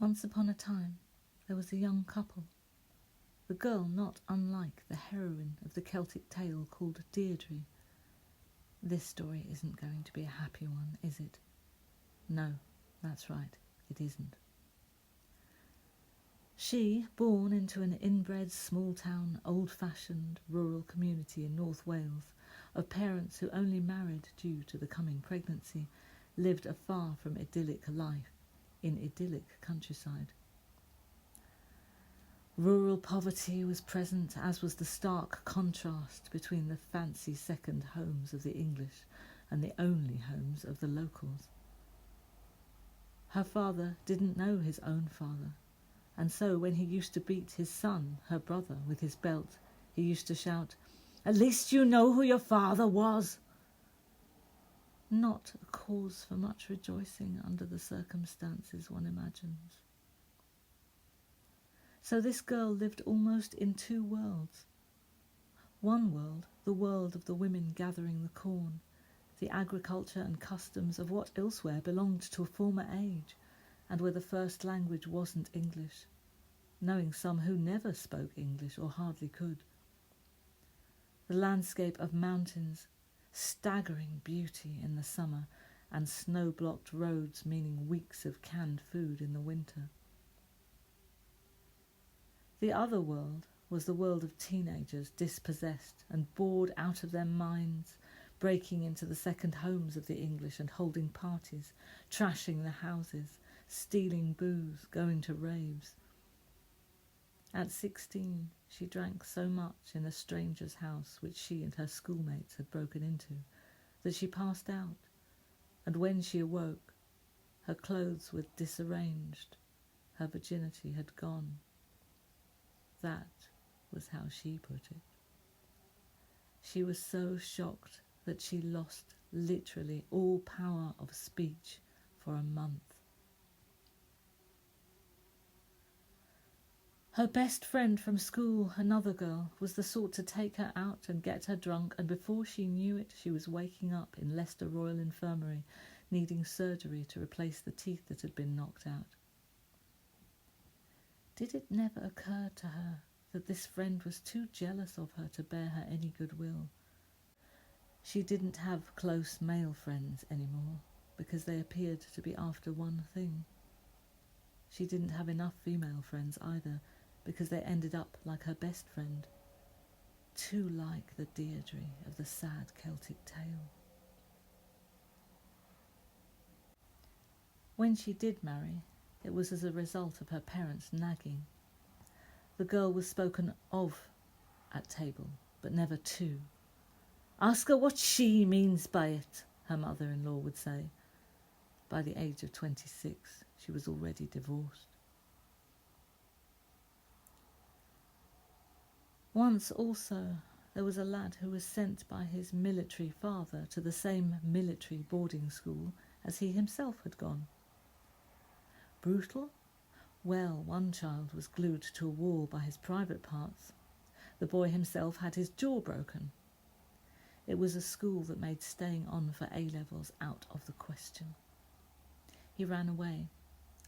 Once upon a time, there was a young couple. The girl not unlike the heroine of the Celtic tale called Deirdre. This story isn't going to be a happy one, is it? No, that's right, it isn't. She, born into an inbred, small-town, old-fashioned rural community in North Wales, of parents who only married due to the coming pregnancy, lived a far from idyllic life in idyllic countryside. Rural poverty was present, as was the stark contrast between the fancy second homes of the English and the only homes of the locals. Her father didn't know his own father, and so when he used to beat his son, her brother, with his belt, he used to shout, "At least you know who your father was!" Not a cause for much rejoicing under the circumstances, one imagines. So this girl lived almost in two worlds. One world, the world of the women gathering the corn, the agriculture and customs of what elsewhere belonged to a former age, and where the first language wasn't English, knowing some who never spoke English or hardly could. The landscape of mountains, staggering beauty in the summer, and snow-blocked roads meaning weeks of canned food in the winter. The other world was the world of teenagers dispossessed and bored out of their minds, breaking into the second homes of the English and holding parties, trashing the houses, stealing booze, going to raves. At 16, she drank so much in a stranger's house which she and her schoolmates had broken into that she passed out, and when she awoke, her clothes were disarranged, her virginity had gone. That was how she put it. She was so shocked that she lost literally all power of speech for a month. Her best friend from school, another girl, was the sort to take her out and get her drunk, and before she knew it, she was waking up in Leicester Royal Infirmary, needing surgery to replace the teeth that had been knocked out. Did it never occur to her that this friend was too jealous of her to bear her any goodwill? She didn't have close male friends anymore, because they appeared to be after one thing. She didn't have enough female friends either, because they ended up like her best friend, too like the Deirdre of the sad Celtic tale. When she did marry, it was as a result of her parents' nagging. The girl was spoken of at table, but never to. "Ask her what she means by it," her mother-in-law would say. By the age of 26, she was already divorced. Once also, there was a lad who was sent by his military father to the same military boarding school as he himself had gone. Brutal? Well, one child was glued to a wall by his private parts. The boy himself had his jaw broken. It was a school that made staying on for A-levels out of the question. He ran away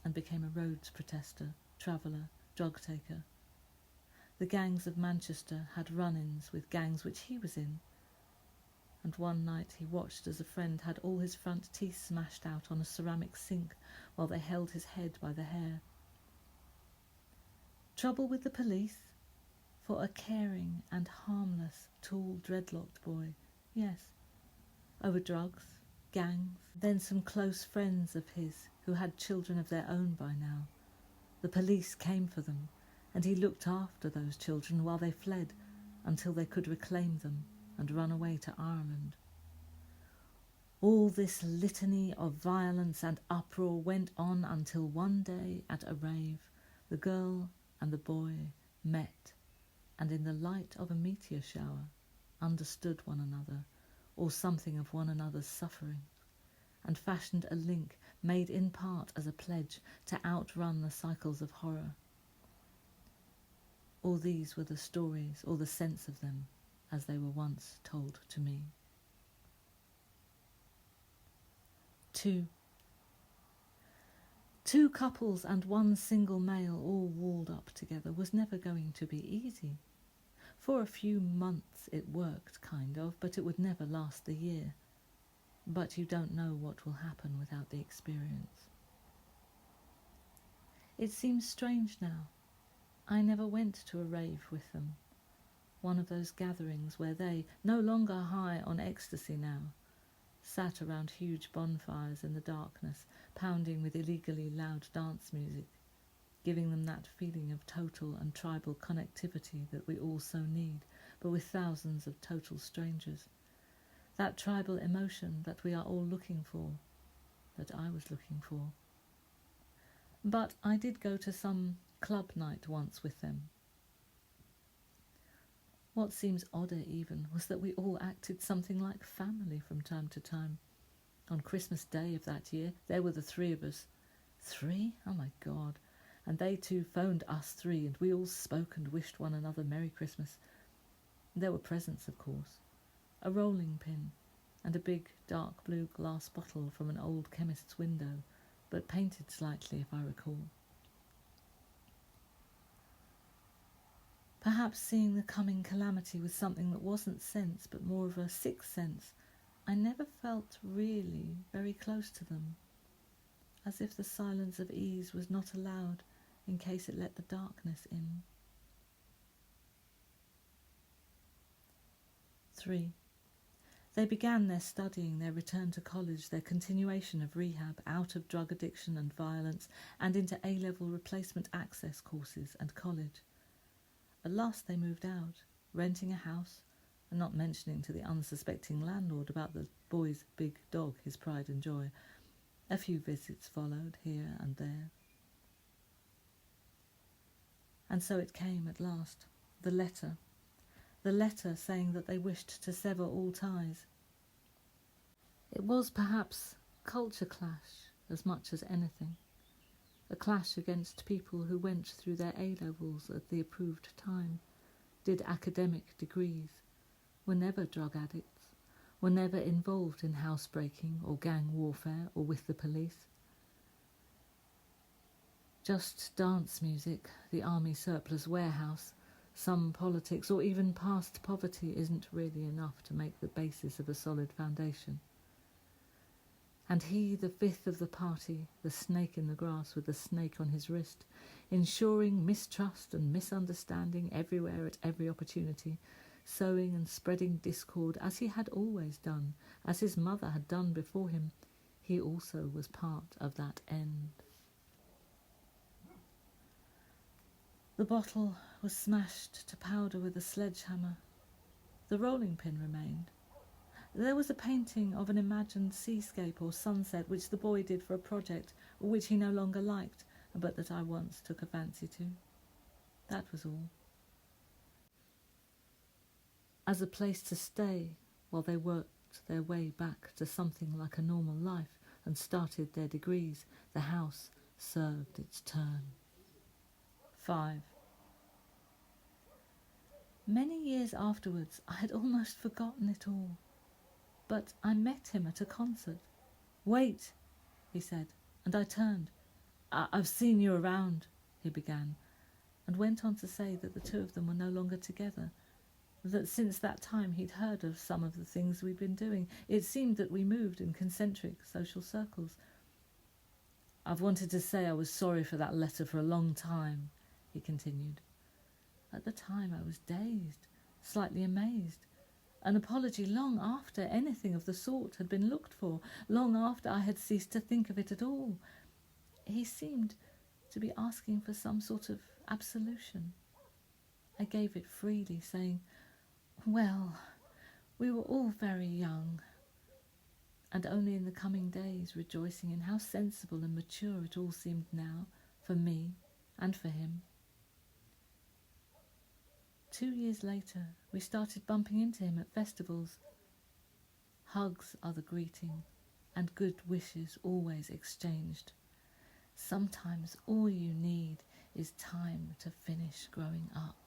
and became a Rhodes protester, traveller, drug taker. The gangs of Manchester had run-ins with gangs which he was in, and one night he watched as a friend had all his front teeth smashed out on a ceramic sink while they held his head by the hair. Trouble with the police? For a caring and harmless, tall, dreadlocked boy, yes. Over drugs, gangs, then some close friends of his who had children of their own by now. The police came for them, and he looked after those children while they fled until they could reclaim them and run away to Ireland. All this litany of violence and uproar went on until one day at a rave the girl and the boy met, and in the light of a meteor shower understood one another, or something of one another's suffering, and fashioned a link made in part as a pledge to outrun the cycles of horror. All these were the stories, or the sense of them, as they were once told to me. 2. 2 couples and 1 single male all walled up together was never going to be easy. For a few months it worked, kind of, but it would never last a year. But you don't know what will happen without the experience. It seems strange now. I never went to a rave with them. One of those gatherings where they, no longer high on ecstasy now, sat around huge bonfires in the darkness, pounding with illegally loud dance music, giving them that feeling of total and tribal connectivity that we all so need, but with thousands of total strangers. That tribal emotion that we are all looking for, that I was looking for. But I did go to some club night once with them. What seems odder even was that we all acted something like family from time to time. On Christmas Day of that year, there were the 3 of us. 3? Oh my God. And they too phoned us 3, and we all spoke and wished one another Merry Christmas. There were presents, of course. A rolling pin, and a big dark blue glass bottle from an old chemist's window, but painted slightly if I recall. Perhaps seeing the coming calamity was something that wasn't sense, but more of a sixth sense, I never felt really very close to them, as if the silence of ease was not allowed in case it let the darkness in. 3. They began their studying, their return to college, their continuation of rehab, out of drug addiction and violence, and into A-level replacement access courses and college. At last they moved out, renting a house, and not mentioning to the unsuspecting landlord about the boy's big dog, his pride and joy. A few visits followed, here and there. And so it came at last, the letter saying that they wished to sever all ties. It was perhaps culture clash as much as anything. A clash against people who went through their A-levels at the approved time, did academic degrees, were never drug addicts, were never involved in housebreaking or gang warfare or with the police. Just dance music, the army surplus warehouse, some politics, or even past poverty isn't really enough to make the basis of a solid foundation. And he, the 5th of the party, the snake in the grass with the snake on his wrist, ensuring mistrust and misunderstanding everywhere at every opportunity, sowing and spreading discord as he had always done, as his mother had done before him, he also was part of that end. The bottle was smashed to powder with a sledgehammer. The rolling pin remained. There was a painting of an imagined seascape or sunset which the boy did for a project, which he no longer liked, but that I once took a fancy to. That was all. As a place to stay while they worked their way back to something like a normal life and started their degrees, the house served its turn. 5. Many years afterwards, I had almost forgotten it all. But I met him at a concert. "Wait," he said, and I turned. "I've seen you around," he began, and went on to say that the 2 of them were no longer together, that since that time he'd heard of some of the things we'd been doing. It seemed that we moved in concentric social circles. "I've wanted to say I was sorry for that letter for a long time," he continued. At the time I was dazed, slightly amazed. An apology long after anything of the sort had been looked for, long after I had ceased to think of it at all. He seemed to be asking for some sort of absolution. I gave it freely, saying, "Well, we were all very young," and only in the coming days rejoicing in how sensible and mature it all seemed now, for me and for him. 2 years later, we started bumping into him at festivals. Hugs are the greeting, and good wishes always exchanged. Sometimes all you need is time to finish growing up.